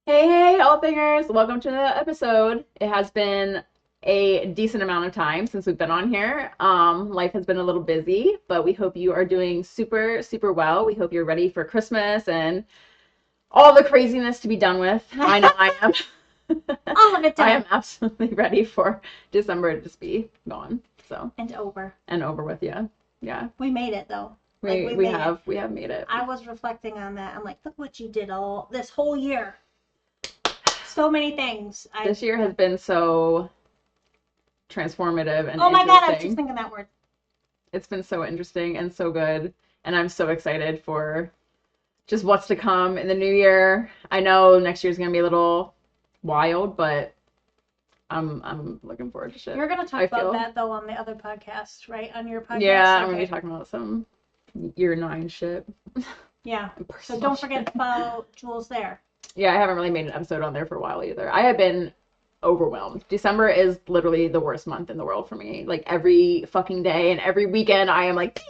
Hey, all thingers! Welcome to the episode. It has been a decent amount of time since we've been on here. Life has been a little busy, but we hope you are doing super, super well. We hope you're ready for Christmas and all the craziness to be done with. I know I am. All of it I am done absolutely ready for December to just be gone. So, and over. and over with, yeah. Yeah. We made it though. We We we made it. have we have made it. I was reflecting on that. I'm like, look what you did all this whole year. So many things. This year has been so transformative and Oh my God, I was just interesting. thinking that word. It's been so interesting and so good, and I'm so excited for just what's to come in the new year. I know next year's gonna be a little wild, but I'm looking forward to shit. You're gonna talk I about feel that though on the other podcast, right? On your podcast. yeah, I'm gonna Okay. be talking about some year 9 shit. Yeah. and So personal don't forget shit. to follow Jules there. Yeah, I haven't really made an episode on there for a while either. I have been overwhelmed. December is literally the worst month in the world for me. Like every fucking day and every weekend, I am like,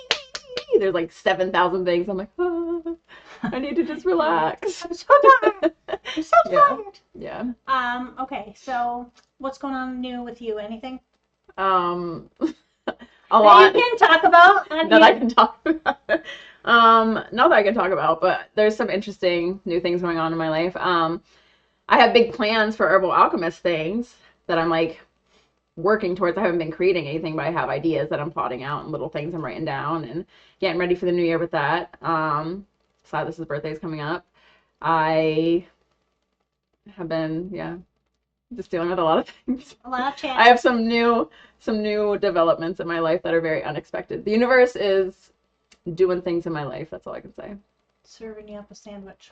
there's like 7,000 things. I'm like, oh, I need to just relax. I'm so tired. I'm so Yeah, tired. yeah. Okay, so what's going on new with you? Anything Um, a that lot you can talk about on that I here? can talk about. Not that I can talk about, but there's some interesting new things going on in my life. I have big plans for Herbal Alchemist things that I'm like working towards. I haven't been creating anything, but I have ideas that I'm plotting out and little things I'm writing down and getting ready for the new year with that. Silas's birthday is coming up. I have been, yeah, just dealing with a lot of things. A lot of chat. I have some new developments in my life that are very unexpected. The universe is doing things in my life. That's all I can say. Serving you up a sandwich.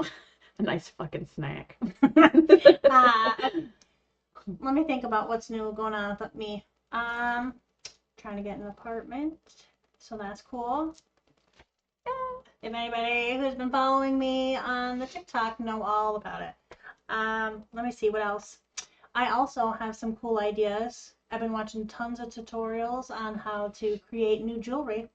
A nice fucking snack. uh, Let me think about what's new going on with me. Trying to get an apartment, so that's cool. If anybody who's been following me on the TikTok know all about it. Let me see what else. I also have some cool ideas. I've been watching tons of tutorials on how to create new jewelry.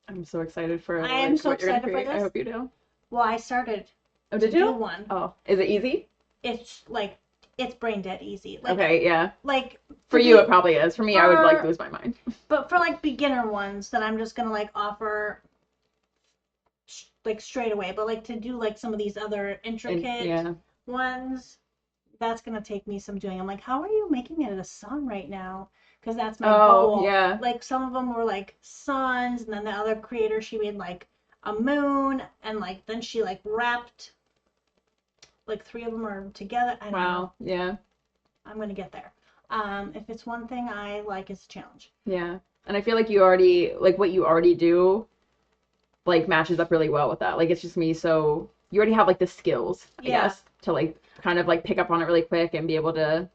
I'm so excited for I am so what you're gonna excited for create. I this. hope you do. Well, I started Oh, to did you? do one. Oh, is it easy? It's like it's brain dead easy. Like Okay, yeah. like For you, it probably is. For me, I would like for lose my mind. but for like beginner ones that I'm just gonna like offer like straight away. But like to do like some of these other intricate Yeah. ones, that's gonna take me some doing. I'm like, how are you making it a sun right now? Because that's my Oh, goal. yeah. Like some of them were like suns, and then the other creator she made like a moon, and like then she like wrapped like three of them are together. I don't know. Wow. Yeah. I'm gonna get there. If it's one thing I like, it's a challenge. Yeah. And I feel like you already like what you already do like matches up really well with that. Like it's just me, so you already have like the skills, I Yeah. guess, to like kind of like pick up on it really quick and be able to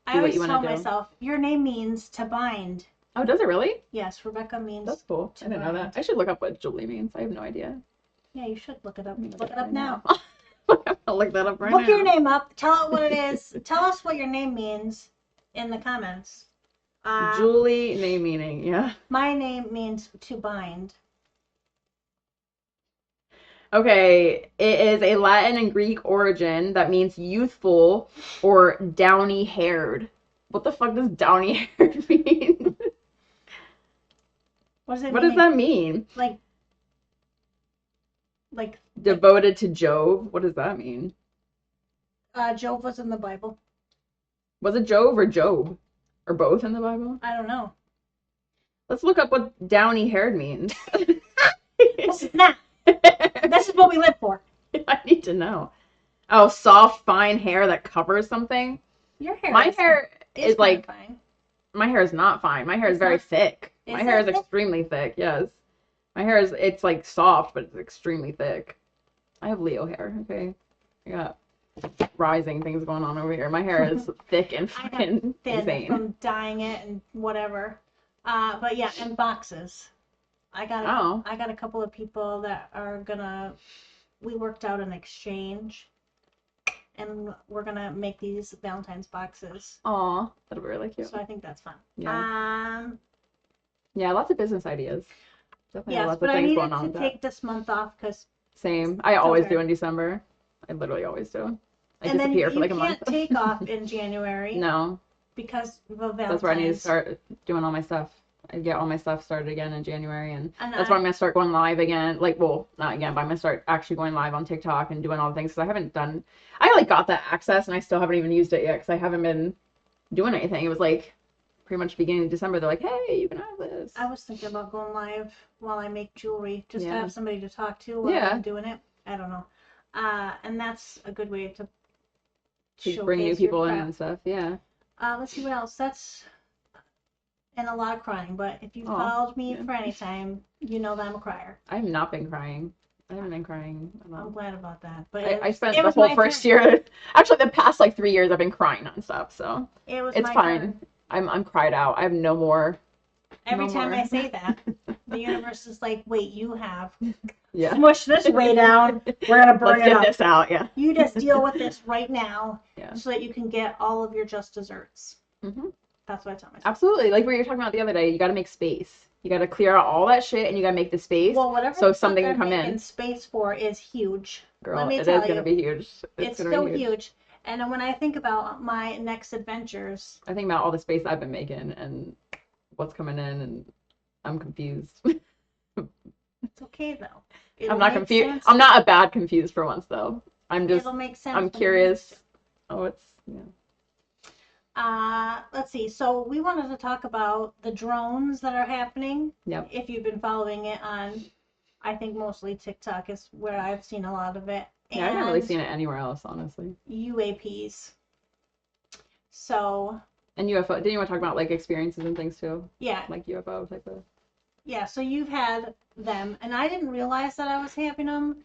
I do what always you tell want to do. myself, your name means to bind. Oh, does it really? Yes, Rebecca means That's cool. I to didn't know that. bind. I should look up what Julie means. I have no idea. Yeah, you should look it up. Let me Look it right up now. I'll look that up right Look now. your name up. Tell it what it is. Tell us what your name means in the comments. Julie name meaning, yeah. My name means to bind. Okay, it is a Latin and Greek origin that means youthful or downy haired. What the fuck does downy haired mean? What does it What mean? does that mean? Like Devoted to Jove? What does that mean? Job was in the Bible. Was it Jove or Job? Or both in the Bible? I don't know. Let's look up what downy haired means. This is not. This is what we live for. I need to know. Oh, soft, fine hair that covers something. Your hair. My hair is like, fine. my hair is not fine. My hair is It's very not? thick. Is My hair it is thick? extremely thick, yes. My hair is, it's like soft, but it's extremely thick. I have Leo hair, okay? I got rising things going on over here. My hair is thick and I have fucking thin insane. from dyeing it and whatever. But yeah, and boxes. I Oh. got a couple of people that are gonna. We worked out an exchange, and we're gonna make these Valentine's boxes. Aw, that'll be really cute. So I think that's fun. Yeah. Yeah, lots of business ideas. Definitely Yes, lots but of I things needed going on to with that. take this month off because Same. I always okay. do in December. I literally always do. I And then disappear for you like a month. can't take off in January No, because of that's where I need to Valentine's. start doing all my stuff. I get all my stuff started again in January, and And that's where I'm gonna start going live again. Like, well, not again, but I'm gonna start actually going live on TikTok and doing all the things because I haven't done. I like got that access, and I still haven't even used it yet because I haven't been doing anything. It was like pretty much beginning of December. They're like, hey, you can have this. I was thinking about going live while I make jewelry, just to Yeah. have somebody to talk to while Yeah. I'm doing it. I don't know. And that's a good way to To bring new showcase your people in craft. and stuff. Yeah. Let's see what else. That's and a lot of crying. But if you Oh, followed me yeah. for any time, you know that I'm a crier. I've not been crying. I haven't been crying at I'm all. glad about that. But I spent it the was whole my first turn. year, actually the past like 3 years, I've been crying nonstop. So It was it's my fine. turn. I'm cried out. I have no more. Every No time more. I say that, the universe is like, "Wait, you have Yeah. smush this way down. We're gonna burn Let's it get up. this out. Yeah. You just deal with this right now, Yeah. so that you can get all of your just desserts." Hmm. That's what I tell myself. Absolutely. Like we were talking about the other day, you got to make space. You got to clear out all that shit, and you got to make the space Well, whatever so the fuck something can I'm come making in. space for is huge. Girl, Let me it tell is gonna you, be huge. it's gonna so be huge. huge. And when I think about my next adventures, I think about all the space I've been making and what's coming in, and I'm confused. it's okay though. I'm It'll not make confused. sense. I'm not a bad confused for once though. It'll make sense. I'm when it curious. makes Oh, it's yeah. Let's see. So we wanted to talk about the drones that are happening. Yep. If you've been following it on, I think mostly TikTok is where I've seen a lot of it. Yeah, I've never really seen it anywhere else, honestly. UAPs. So. And UFO. Didn't you want to talk about like experiences and things too? Yeah. Like UFO type of. Yeah. So you've had them, and I didn't realize that I was having them.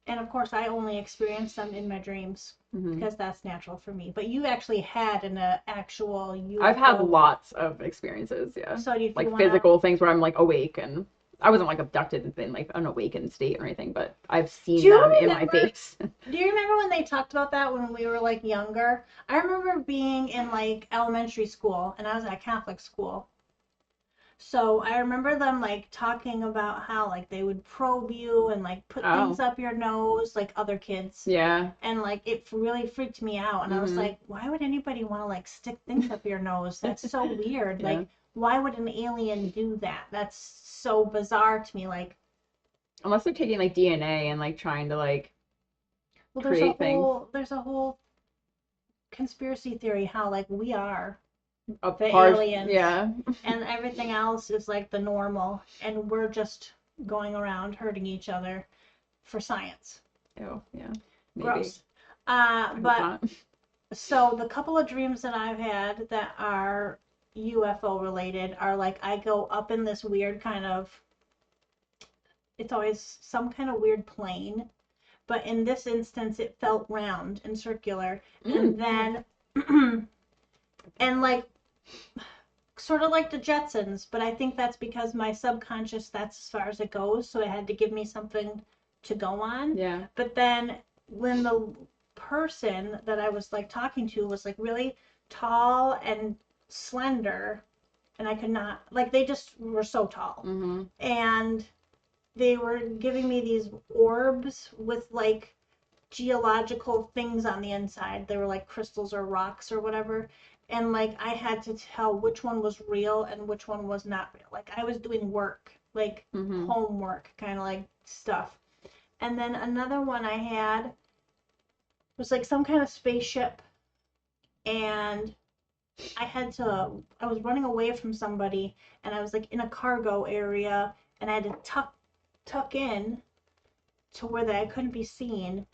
And of course, I only experienced them in my dreams because that's natural for me. But you actually had an actual UFO. I've had lots of experiences, yeah. So if like you wanna... physical things where I'm like awake, and I wasn't like abducted in like an awakened state or anything, but I've seen them in my face. Do you remember when they talked about that when we were like younger? I remember being in like elementary school, and I was at Catholic school. So I remember them like talking about how like they would probe you and like put things up your nose like other kids. Yeah. And like it really freaked me out, and I was like, why would anybody want to like stick things up your nose? That's so weird. Yeah. Like, why would an alien do that? That's so bizarre to me. Like, unless they're taking like DNA and like trying to like create things. There's a whole conspiracy theory how like we are the aliens, yeah, and everything else is like the normal, and we're just going around hurting each other for science. Oh yeah, maybe. Gross. But so the couple of dreams that I've had that are UFO related are like I go up in this weird kind of, it's always some kind of weird plane, but in this instance it felt round and circular, and then and like sort of like the Jetsons, but I think that's because my subconscious, that's as far as it goes, so it had to give me something to go on. Yeah. But then when the person that I was like talking to was like really tall and slender, and I could not, like, they just were so tall. And they were giving me these orbs with like geological things on the inside. They were like crystals or rocks or whatever. And like I had to tell which one was real and which one was not real. Like I was doing work, like homework kind of like stuff. And then another one I had was like some kind of spaceship, and I was running away from somebody, and I was like in a cargo area, and I had to tuck in to where that I couldn't be seen,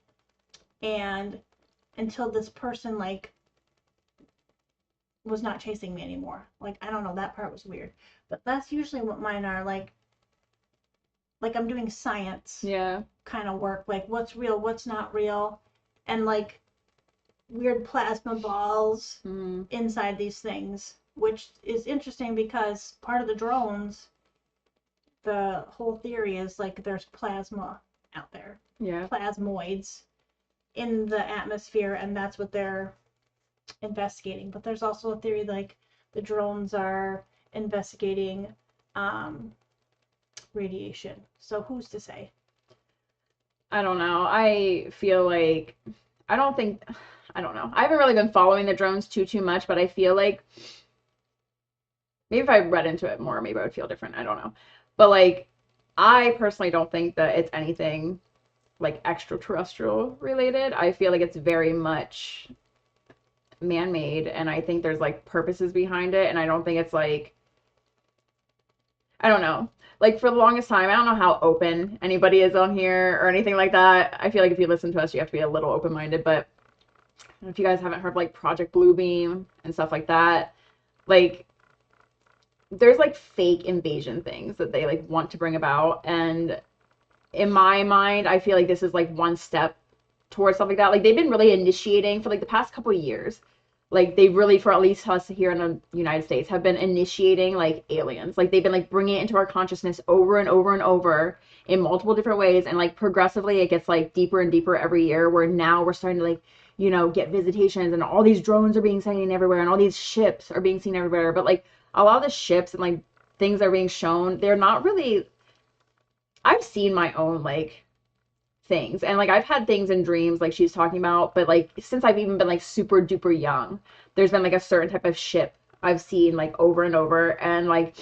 and until this person like was not chasing me anymore. Like, I don't know, that part was weird. But that's usually what mine are, like I'm doing science kind of work, like what's real, what's not real, and like weird plasma balls inside these things, which is interesting because part of the drones, the whole theory is like there's plasma out there, plasmoids in the atmosphere, and that's what they're investigating. But there's also a theory like the drones are investigating radiation. So who's to say? I don't know. I feel like I I don't know. I haven't really been following the drones too much, but I feel like maybe if I read into it more, maybe I would feel different. I don't know. But like, I personally don't think that it's anything like extraterrestrial related. I feel like it's very much man-made, and I think there's like purposes behind it, and I don't think it's like, I don't know. Like for the longest time, I don't know how open anybody is on here or anything like that. I feel like if you listen to us, you have to be a little open-minded, but if you guys haven't heard like Project Bluebeam and stuff like that, like there's like fake invasion things that they like want to bring about, and in my mind, I feel like this is like one step towards stuff like that. Like they've been really initiating for like the past couple of years. Like they really, for at least us here in the United States, have been initiating like aliens. Like they've been like bringing it into our consciousness over and over and over in multiple different ways, and like progressively it gets like deeper and deeper every year. Where now we're starting to like, you know, get visitations, and all these drones are being seen everywhere, and all these ships are being seen everywhere. But like a lot of the ships and like things that are being shown, they're not really. I've seen my own like things, and like I've had things in dreams like she's talking about, but like since I've even been like super duper young, there's been like a certain type of ship I've seen like over and over, and like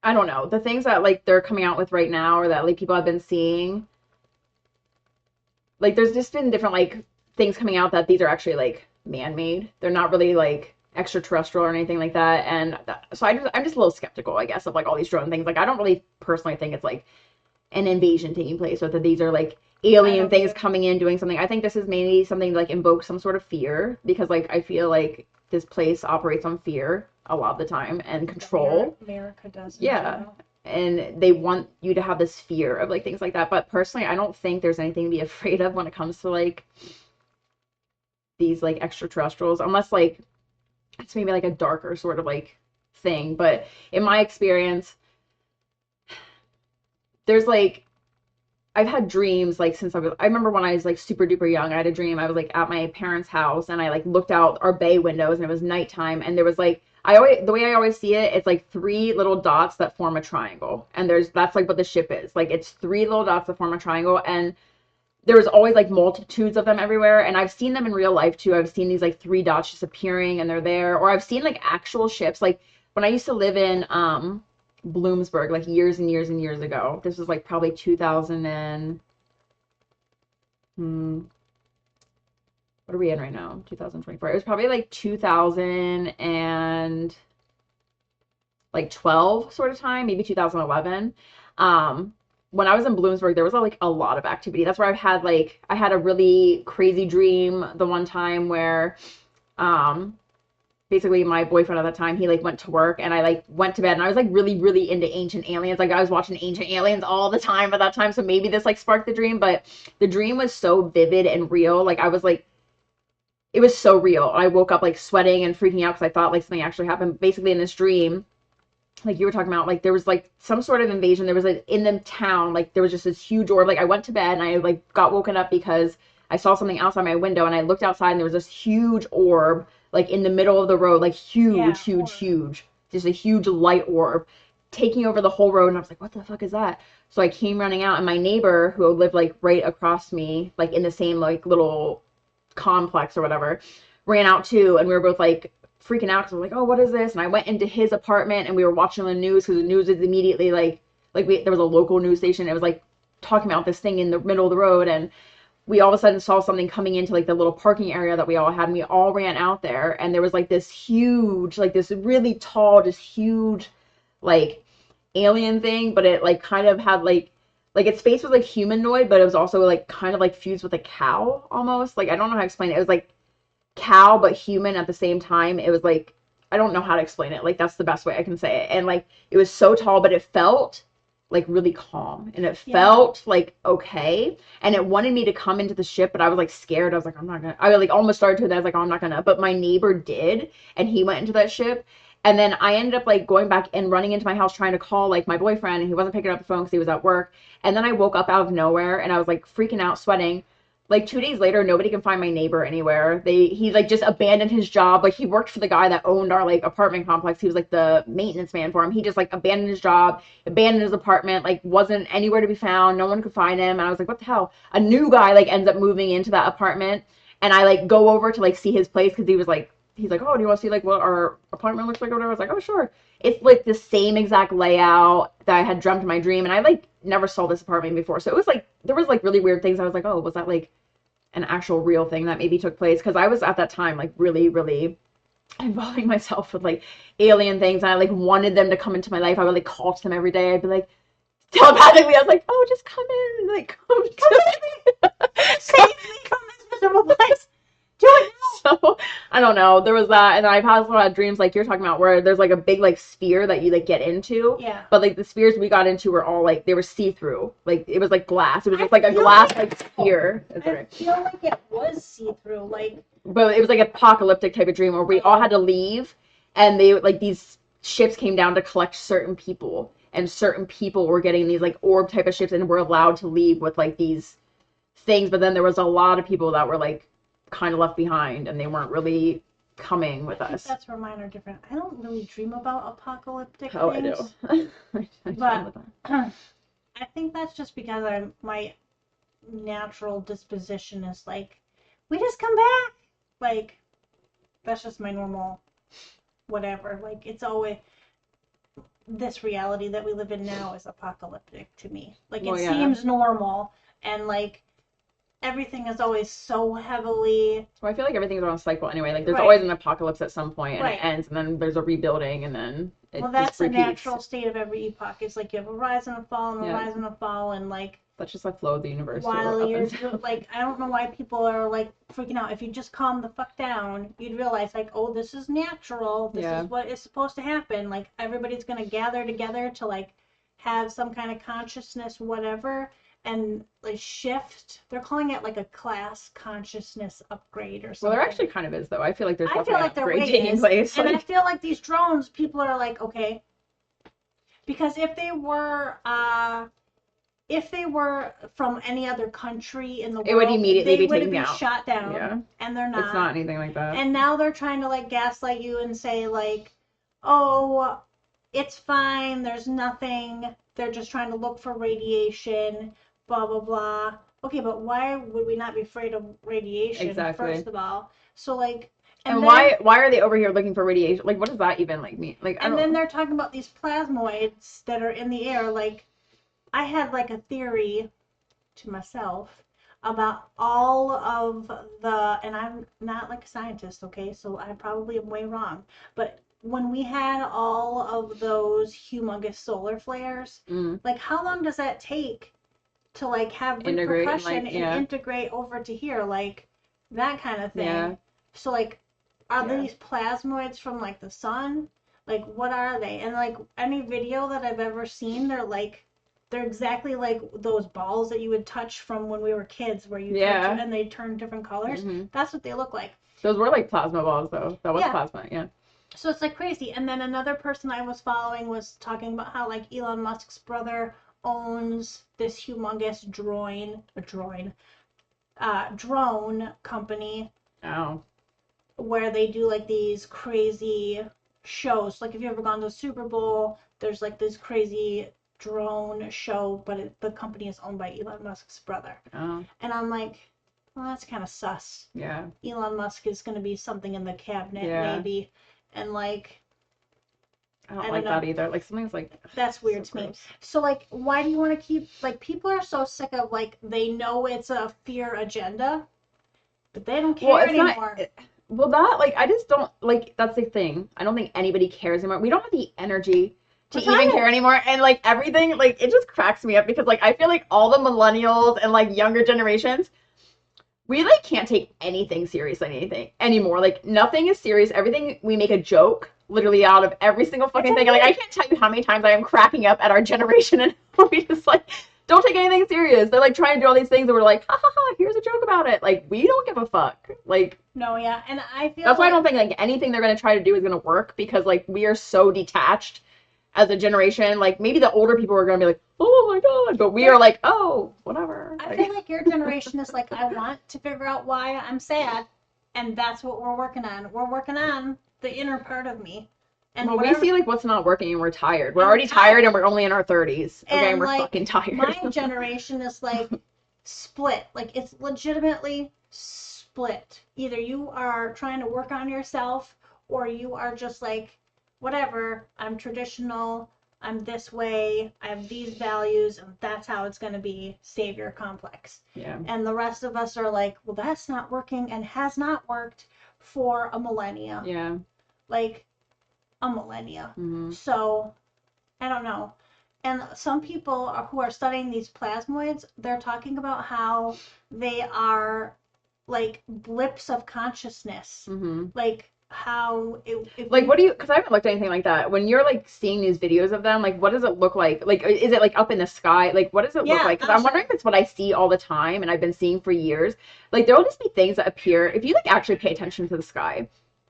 I don't know, the things that like they're coming out with right now or that like people have been seeing, like there's just been different like things coming out that these are actually like man-made. They're not really like extraterrestrial or anything like that, and so I'm just a little skeptical, I guess, of like all these drone things. Like I don't really personally think it's like an invasion taking place, or that these are like alien things coming in doing something. I think this is mainly something to like invoke some sort of fear, because like I feel like this place operates on fear a lot of the time and control. America does. Yeah. And they want you to have this fear of like things like that. But personally, I don't think there's anything to be afraid of when it comes to like these like extraterrestrials, unless like it's maybe like a darker sort of like thing. But in my experience, there's like I've had dreams like since I remember when I was like super duper young, I had a dream. I was like at my parents' house, and I like looked out our bay windows, and it was nighttime, and there was like the way I always see it, it's like three little dots that form a triangle. And that's like what the ship is. Like it's three little dots that form a triangle, and there was always like multitudes of them everywhere. And I've seen them in real life too. I've seen these like three dots just appearing, and they're there. Or I've seen like actual ships. Like when I used to live in Bloomsburg, like years and years and years ago. This was like probably 2000 and what are we in right now? 2024. It was probably like 2000 and like 12 sort of time, maybe 2011. When I was in Bloomsburg, there was like a lot of activity. That's where I had a really crazy dream the one time where basically my boyfriend at that time, he like went to work, and I like went to bed, and I was like really really into ancient aliens. Like I was watching Ancient Aliens all the time at that time, so maybe this like sparked the dream. But the dream was so vivid and real. Like I was like, it was so real. I woke up like sweating and freaking out because I thought like something actually happened. Basically in this dream, like you were talking about, like there was like some sort of invasion. There was like in the town, like there was just this huge orb. Like I went to bed, and I like got woken up because I saw something outside my window, and I looked outside, and there was this huge orb like in the middle of the road, like huge, just a huge light orb taking over the whole road. And I was like, what the fuck is that? So I came running out, and my neighbor who lived like right across me, like in the same like little complex or whatever, ran out too, and we were both like freaking out because we're like, oh, what is this? And I went into his apartment, and we were watching the news, because the news is immediately there was a local news station. It was like talking about this thing in the middle of the road, and we all of a sudden saw something coming into like the little parking area that we all had, and we all ran out there, and there was like this huge, like this really tall, just huge like alien thing, but it like kind of had like its face was like humanoid, but it was also like kind of like fused with a cow almost. Like I don't know how to explain it. It was like cow but human at the same time. It was like, I don't know how to explain it. Like that's the best way I can say it. And like it was so tall, but it felt like really calm, and it felt like okay, and it wanted me to come into the ship, but I was like scared. I was like, I'm not gonna. I like almost started to, and I was like, oh, I'm not gonna. But my neighbor did, and he went into that ship, and then I ended up like going back and running into my house trying to call like my boyfriend, and he wasn't picking up the phone because he was at work. And then I woke up out of nowhere, and I was like freaking out, sweating. Like 2 days later, nobody can find my neighbor anywhere. He like just abandoned his job. Like he worked for the guy that owned our like apartment complex. He was like the maintenance man for him. He just like abandoned his job, abandoned his apartment, like wasn't anywhere to be found. No one could find him. And I was like, what the hell? A new guy like ends up moving into that apartment. and I like go over to like see his place because he's like, oh, do you want to see like what our apartment looks like or whatever? I was like, oh, sure. It's like the same exact layout that I had dreamt in my dream, and I like never saw this apartment before, so it was like there was like really weird things. I was like, oh, was that like an actual real thing that maybe took place? Because I was at that time like really, really involving myself with like alien things, and I like wanted them to come into my life. I would like call to them every day. I'd be like telepathically, I was like, oh, just come in, like come Save me from this miserable place. Do it now. So I don't know. There was that, and I've had a lot of dreams like you're talking about, where there's like a big like sphere that you like get into. Yeah. But like the spheres we got into were all like they were see through. Like it was like glass. It was just like a feel glass like- like sphere. I feel like it was see through. Like, But it was like an apocalyptic type of dream where we all had to leave, and they like these ships came down to collect certain people, and certain people were getting these like orb type of ships, and were allowed to leave with like these things. But then there was a lot of people that were like kind of left behind, and they weren't really coming with I think us. that's where mine are different. I don't really dream about apocalyptic Oh, things. I do. But I think that's just because my natural disposition is like, we just come back. Like, that's just my normal whatever. Like, it's always this reality that we live in now is apocalyptic to me. Like, Well, it yeah. seems normal, and like everything is always so heavily. Well, I feel like everything's on a cycle anyway. Like there's Right. always an apocalypse at some point, and Right. it ends, and then there's a rebuilding, and then it Well, just that's the repeats. natural state of every epoch. It's like you have a rise and a fall and a Yeah. rise and a fall, and like That's just the flow of the universe. while up you're and down. like, I don't know why people are like freaking out. If you just calm the fuck down, you'd realize like, oh, this is natural. This Yeah. is what is supposed to happen. Like everybody's gonna gather together to like have some kind of consciousness, whatever, and like shift. They're calling it like a class consciousness upgrade or Well, something. there actually kind of is, though. I feel like there's I feel definitely like an there upgrade way taking is, place. and I Like, feel like these drones, people are like, okay, because if they were from any other country in the world, it would immediately they be would taken be out. shot down, Yeah. and they're not. It's not anything like that. And now they're trying to like gaslight you and say like, oh, it's fine, there's nothing, they're just trying to look for radiation, blah blah blah. Okay, but why would we not be afraid of radiation? Exactly. First of all, so like, And then, why are they over here looking for radiation? Like, what does that even like mean? Like, I and don't then know. they're talking about these plasmoids that are in the air. Like, I had like a theory to myself about all of the, and I'm not like a scientist, okay, so I probably am way wrong, but when we had all of those humongous solar flares, like how long does that take to like have Integrate and, repercussion like, and yeah. integrate over to here, like that kind of thing. Yeah. So like, are Yeah. these plasmoids from like the sun? Like what are they? And like any video that I've ever seen, they're exactly like those balls that you would touch from when we were kids, where you Yeah. touch it and they turn different colors. Mhm. That's what they look like. Those were like plasma balls, though. That was Yeah. plasma, yeah. So it's like crazy. And then another person I was following was talking about how like Elon Musk's brother owns this humongous drone company Oh. where they do like these crazy shows. Like if you've ever gone to the Super Bowl, there's like this crazy drone show, but the company is owned by Elon Musk's brother. Oh. And I'm like, well, that's kind of sus. Yeah. Elon Musk is going to be something in the cabinet, Yeah. maybe. And like, I don't I like don't that know. either. Like something's like that's weird so to me. gross. So like, why do you want to keep, like, people are so sick of like, they know it's a fear agenda, but they don't care Well, it's anymore. not. Well, that like I just don't like. That's the thing. I don't think anybody cares anymore. We don't have the energy to We're even tired. care anymore, and like everything, like it just cracks me up because like I feel like all the millennials and like younger generations, we like can't take anything seriously, anything anymore. Like nothing is serious. Everything we make a joke, literally out of every single fucking thing. And, like I can't tell you how many times I am cracking up at our generation, and we just like don't take anything serious. They're like trying to do all these things, and we're like, ha ha ha, here's a joke about it. Like we don't give a fuck. Like. No, yeah, and I feel That's why I like, don't think like anything they're gonna try to do is gonna work because like we are so detached as a generation. Like maybe the older people are gonna be like, oh my god, but we are like, oh, whatever. I feel like your generation is like, I want to figure out why I'm sad, and that's what we're working on. We're working on the inner part of me. And well, we whatever- see like what's not working and we're tired. We're I'm already tired. tired and we're only in our 30s. Okay, And, and we're like, fucking tired. my generation is like split. Like it's legitimately split. split. Either you are trying to work on yourself, or you are just like, whatever, I'm traditional, I'm this way, I have these values, and that's how it's going to be, savior complex. Yeah. And the rest of us are like, well, that's not working and has not worked for a millennia. Yeah. Like, a millennia. Mm-hmm. So, I don't know. And some people who are studying these plasmoids, they're talking about how they are like blips of consciousness. Mm-hmm. Like how like what do you, because I haven't looked at anything like that, when you're like seeing these videos of them, like what does it look like is it like up in the sky, like what does it look like? Because I'm wondering if it's what I see all the time and I've been seeing for years. Like there will just be things that appear if you like actually pay attention to the sky.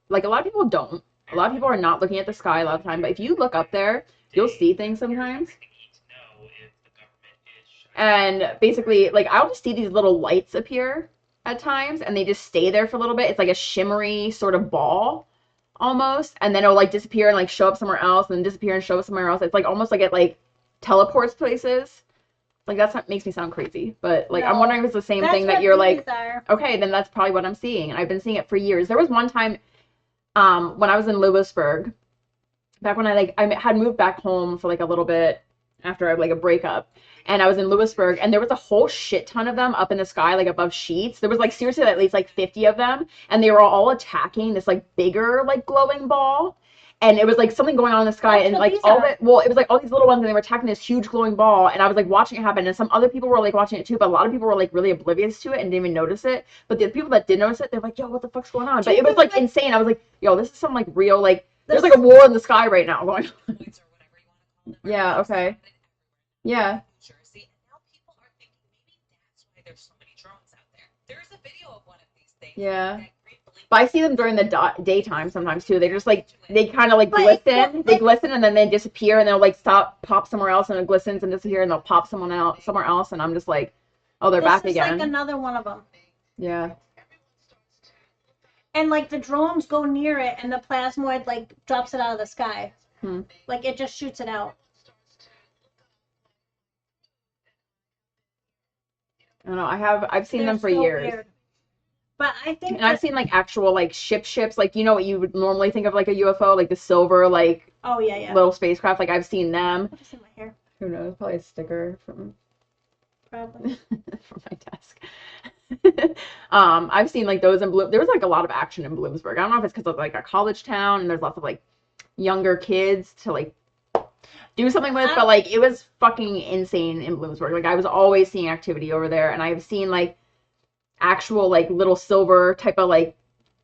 Like a lot of people don't, a lot of people are not looking at the sky a lot of the time, but if you look up there you'll see things sometimes. And basically like I'll just see these little lights appear at times and they just stay there for a little bit. It's like a shimmery sort of ball almost, and then it'll like disappear and like show up somewhere else and then disappear and show up somewhere else. It's like almost like it like teleports places. Like that's what makes me sound crazy, but like no, I'm wondering if it's the same thing that you're like are. Okay, then that's probably what I'm seeing, and I've been seeing it for years. There was one time when I was in Lewisburg, back when I had moved back home for like a little bit after like a breakup, and I was in Lewisburg, and there was a whole shit ton of them up in the sky, like above sheets. There was like seriously at least like 50 of them, and they were all attacking this like bigger like glowing ball. And it was like something going on in the sky, and like all the, well, it was like all these little ones, and they were attacking this huge glowing ball, and I was like watching it happen, and some other people were like watching it too, but a lot of people were like really oblivious to it and didn't even notice it. But the people that did notice it, they're like, yo, what the fuck's going on? But it was like insane. I was like, yo, this is some like real, like there's like a war in the sky right now going on. Yeah, okay. Yeah. Jersey, and now people are thinking maybe that's why there's so many drones out there. There's a video of one of these things. Yeah. But I see them during the daytime sometimes too. They just like, they kind of like glisten. They glisten and then they disappear, and they'll like stop, pop somewhere else, and it glistens and disappear, and they'll pop somewhere else, and I'm just like, oh, they're back again. This is like another one of them. Yeah. And like the drones go near it, and the plasmoid like drops it out of the sky. Like it just shoots it out. I don't know. I've seen them for years. Weird. But I think and I've seen like actual like ships, like you know what you would normally think of like a UFO, like the silver like oh yeah little spacecraft. Like I've seen them. What's in my hair? Who knows? Probably a sticker from probably from my desk. I've seen like those in Bloom. There was like a lot of action in Bloomsburg. I don't know if it's because it's like a college town and there's lots of like younger kids to like do something with, but like it was fucking insane in Bloomsburg. Like I was always seeing activity over there, and I've seen like actual like little silver type of like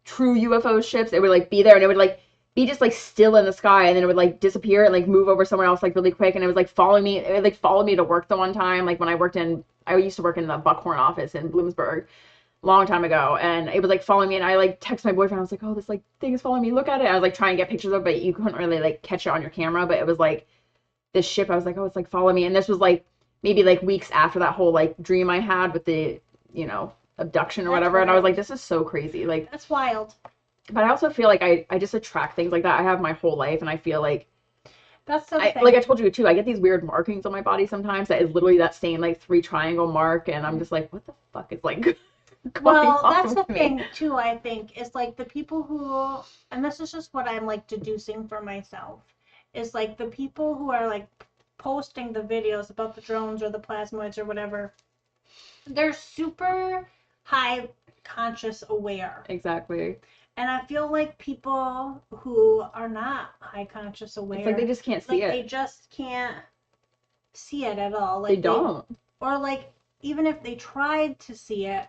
true UFO ships. It would like be there, and it would like be just like still in the sky, and then it would like disappear and like move over somewhere else like really quick, and it was like following me. It would, like follow me to work the one time, like when I used to work in the Buckhorn office in Bloomsburg long time ago, and it was like following me, and I like text my boyfriend. I was like, oh, this like thing is following me, look at it. I was like trying to get pictures of it, but you couldn't really like catch it on your camera. But it was like this ship, I was like, oh, it's like following me. And this was like maybe like weeks after that whole like dream I had with the, you know, abduction or whatever. And I was like, this is so crazy. Like that's wild. But I also feel like I just attract things like that. I have my whole life, and I feel like that's so like I told you too, I get these weird markings on my body sometimes that is literally that same like 3 triangle mark, and I'm just like, what the fuck is like well, that's the thing too, I think, is like the people who, and this is just what I'm like deducing for myself, is like the people who are like posting the videos about the drones or the plasmoids or whatever, they're super high conscious aware. Exactly. And I feel like people who are not high conscious aware, it's like they just can't see it. They just can't see it at all. Like they don't. Or like even if they tried to see it,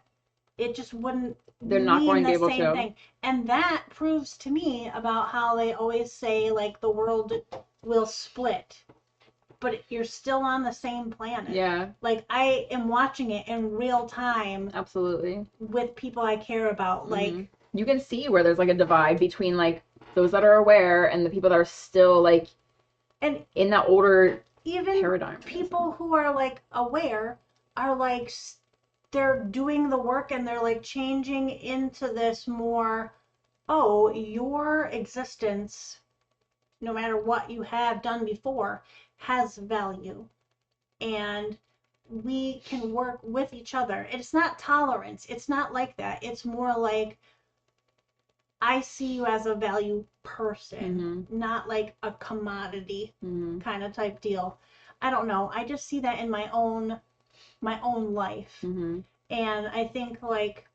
it just wouldn't. They're not going to be able to. Thing. And that proves to me about how they always say like the world will split, but you're still on the same planet. Yeah. Like I am watching it in real time. Absolutely. With people I care about. Like you can see where there's like a divide between like those that are aware and the people that are still like and in that older even paradigm. People who are like aware are like they're doing the work, and they're like changing into this more, oh, your existence, no matter what you have done before, has value. And we can work with each other. It's not tolerance. It's not like that. It's more like I see you as a value person, not like a commodity kind of type deal. I don't know. I just see that in my own life. And I think like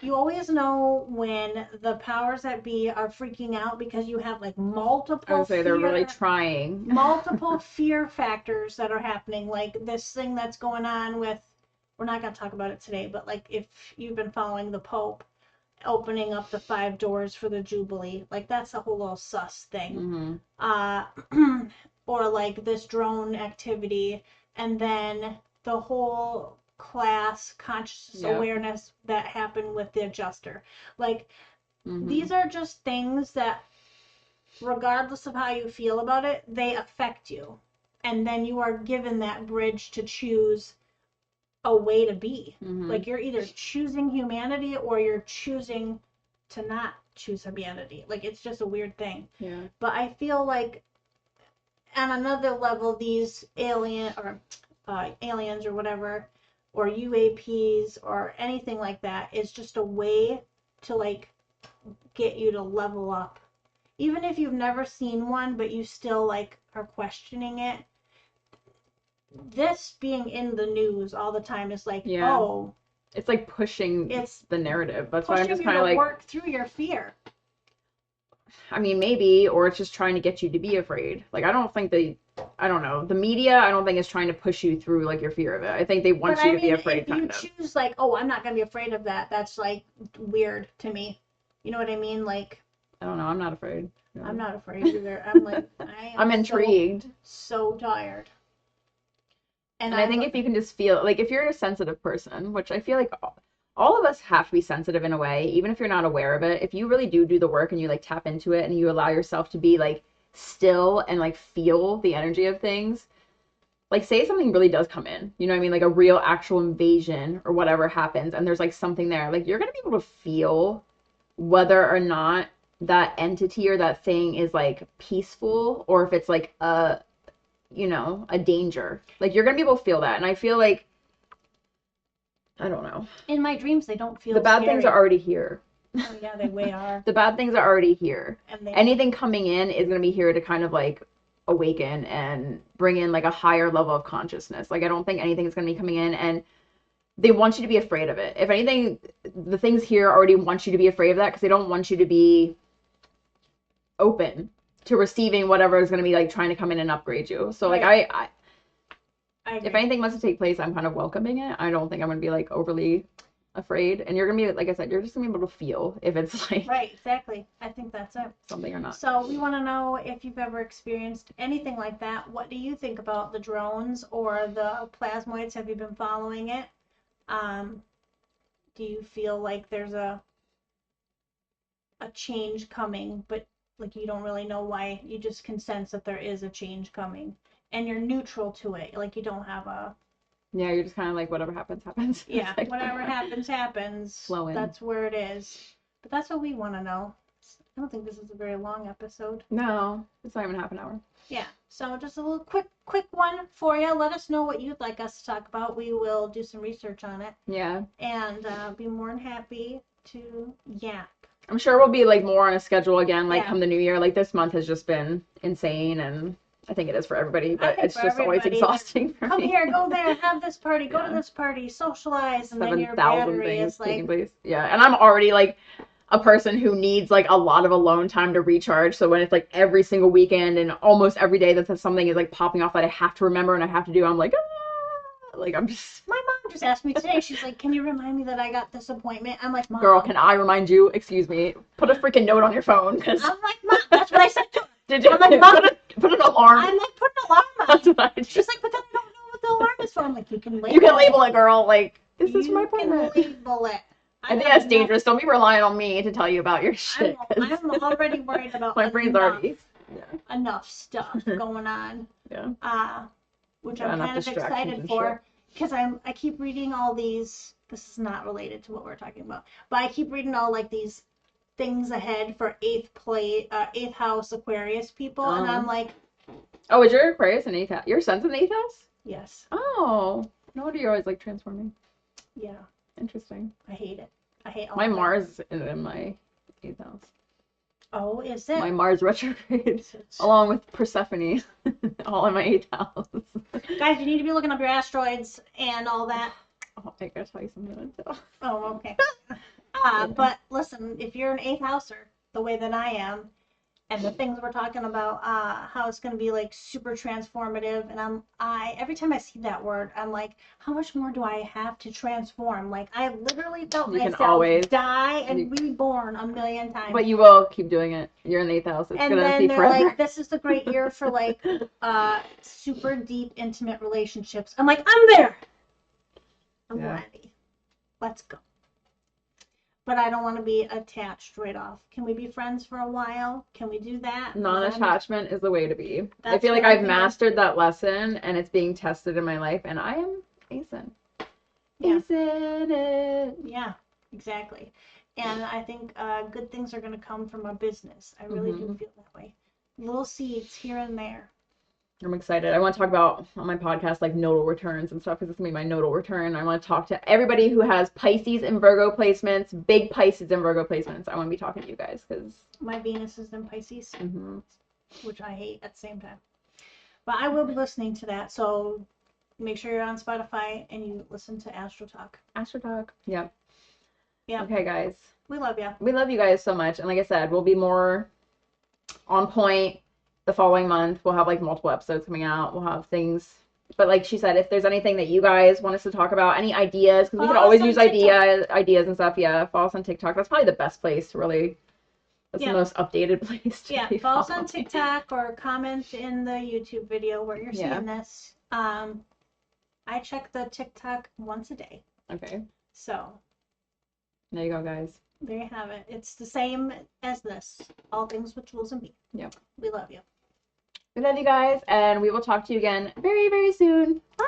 you always know when the powers that be are freaking out because you have like I would say they're really trying. multiple fear factors that are happening. Like this thing that's going on with, we're not going to talk about it today, but like if you've been following the Pope opening up the 5 doors for the Jubilee, like that's a whole little sus thing. Or like this drone activity, and then the whole class consciousness awareness that happened with the adjuster. Like these are just things that, regardless of how you feel about it, they affect you. And then you are given that bridge to choose a way to be. Like you're either choosing humanity or you're choosing to not choose humanity. Like it's just a weird thing. Yeah. But I feel like on another level, these aliens or whatever, or UAPs or anything like that is just a way to like get you to level up. Even if you've never seen one, but you still like are questioning it. This being in the news all the time is like, oh, it's like pushing the narrative. That's why I'm just kind of like work through your fear. I mean, maybe, or it's just trying to get you to be afraid. Like, I don't know. The media, I don't think is trying to push you through like your fear of it. I think they want you to be afraid. If you choose like, oh, I'm not gonna be afraid of that, that's like weird to me. You know what I mean? Like, I don't know. I'm not afraid. No. I'm not afraid either. I'm like, I'm intrigued. So tired. And I think if you can just feel, like, if you're a sensitive person, which I feel like all of us have to be sensitive in a way, even if you're not aware of it, if you really do the work and you, like, tap into it and you allow yourself to be, like, still and, like, feel the energy of things, like, say something really does come in, you know what I mean? Like, a real actual invasion or whatever happens, and there's, like, something there. Like, you're going to be able to feel whether or not that entity or that thing is, like, peaceful or if it's, like, a danger. Like, you're gonna be able to feel that. And I feel like, I don't know. In my dreams, they don't feel the bad things are already here. Oh yeah, they way are. The bad things are already here. And anything coming in is gonna be here to kind of like awaken and bring in like a higher level of consciousness. Like, I don't think anything is gonna be coming in, and they want you to be afraid of it. If anything, the things here already want you to be afraid of that because they don't want you to be open to receiving whatever is going to be like trying to come in and upgrade you. So like I if anything wants to take place, I'm kind of welcoming it. I don't think I'm going to be like overly afraid. And you're going to be, like I said, you're just going to be able to feel if it's like right, exactly. I think that's it. Something or not. So we want to know if you've ever experienced anything like that. What do you think about the drones or the plasmoids? Have you been following it? Do you feel like there's a change coming, but like you don't really know why? You just can sense that there is a change coming, and you're neutral to it. Like you don't have a you're just kind of like whatever happens happens. Yeah, like, whatever happens. Flow in. That's where it is. But that's what we want to know. I don't think this is a very long episode. No, it's not even half an hour. Yeah, so just a little quick one for you. Let us know what you'd like us to talk about. We will do some research on it. Yeah. And be more than happy to yap. I'm sure we'll be like more on a schedule again, like come the new year. Like this month has just been insane, and I think it is for everybody, but it's just always exhausting for Come me. here, go there, have this party, go to this party, socialize, and then your battery is like... Yeah, and I'm already like a person who needs like a lot of alone time to recharge. So when it's like every single weekend and almost every day that something is like popping off that I have to remember and I have to do, I'm like, like I'm just... My mom just asked me today, she's like, can you remind me that I got this appointment? I'm like, Mom. Girl, can I remind you? Excuse me. Put a freaking note on your phone. I'm like, Mom, that's what I said to her. Did you? I'm like, Mom, put an alarm. I'm like, put an alarm on. That's what I did. She's like, but then I don't know what the alarm is for. I'm like, you can label it. You can label it, girl. Like, this is my appointment. You can label it. I think that's dangerous. Don't be relying on me to tell you about your shit. I'm already worried about my brain's already enough stuff going on. Yeah. Which I'm kind of excited for because I keep reading all these. This is not related to what we're talking about, but I keep reading all like these things ahead for eighth house Aquarius people, and I'm like, oh, is your Aquarius an eighth house? Your son's an eighth house? Yes. Oh, no wonder you're always like transforming. Yeah. Interesting. I hate it. I hate all My of it. Mars is in my 8th house. Oh, is it? My Mars retrograde, along with Persephone, all in my 8th house. Guys, you need to be looking up your asteroids and all that. Oh, I gotta tell you something. Oh, okay. But listen, if you're an 8th houser, the way that I am, and the things we're talking about, how it's going to be like super transformative, and every time I see that word, I'm like, how much more do I have to transform? Like, I literally felt You can myself always die and reborn a million times. But you will keep doing it. You're in the 8th house. It's and gonna then be they're forever. like, this is the great year for like super deep, intimate relationships. I'm like, I'm there. I'm ready. Let's go. But I don't want to be attached right off. Can we be friends for a while? Can we do that? Non-attachment is the way to be. I feel like I've mastered that lesson, and it's being tested in my life, and I am acing. Yeah. Acing it. Yeah, exactly. And I think good things are going to come from our business. I really do feel that way. Little seeds here and there. I'm excited. I want to talk about on my podcast like nodal returns and stuff because it's gonna be my nodal return. I want to talk to everybody who has Pisces and Virgo placements, big Pisces and Virgo placements. I want to be talking to you guys because my Venus is in Pisces, which I hate at the same time. But I will be listening to that, so make sure you're on Spotify and you listen to Astro Talk. Astro Talk. Yep. Yeah. Okay, guys. We love you. We love you guys so much, and like I said, we'll be more on point the following month. We'll have like multiple episodes coming out. We'll have things, but like she said, if there's anything that you guys want us to talk about, any ideas, because we could always use ideas and stuff. Yeah, follow us on TikTok. That's probably the best place to really. That's the most updated place to follow us on TikTok or comment in the YouTube video where you're seeing this. I check the TikTok once a day. Okay. So. There you go, guys. There you have it. It's the same as this. All things with Jules and Bea. Yep. We love you. We love you guys, and we will talk to you again very, very soon. Bye.